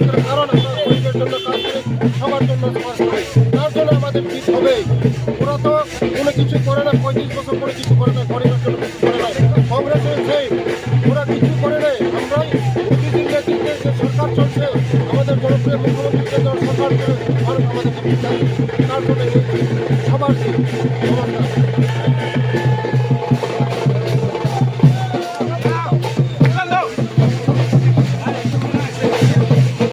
করে, কারণ আমরা গরিবের জন্য কাজ করি, সবার জন্য কাজ করি, তার জন্য আমাদের জিত হবে। ওরা তো কোনো কিছু করে না, 35 বছর করে কিছু করে না, গরিবের জন্য কিছু করে না। কংগ্রেস হয়েছে, ওরা কিছু করে নেই। আমরাই মোদীজির নেতৃত্বে যে সরকার চলছে, আমাদের জনপ্রিয় মুখ্যমন্ত্রীকে দেওয়ার সরকার করে ভারত আমাদের জিত চাই, তার জন্য সবার জিত। নমস্কার।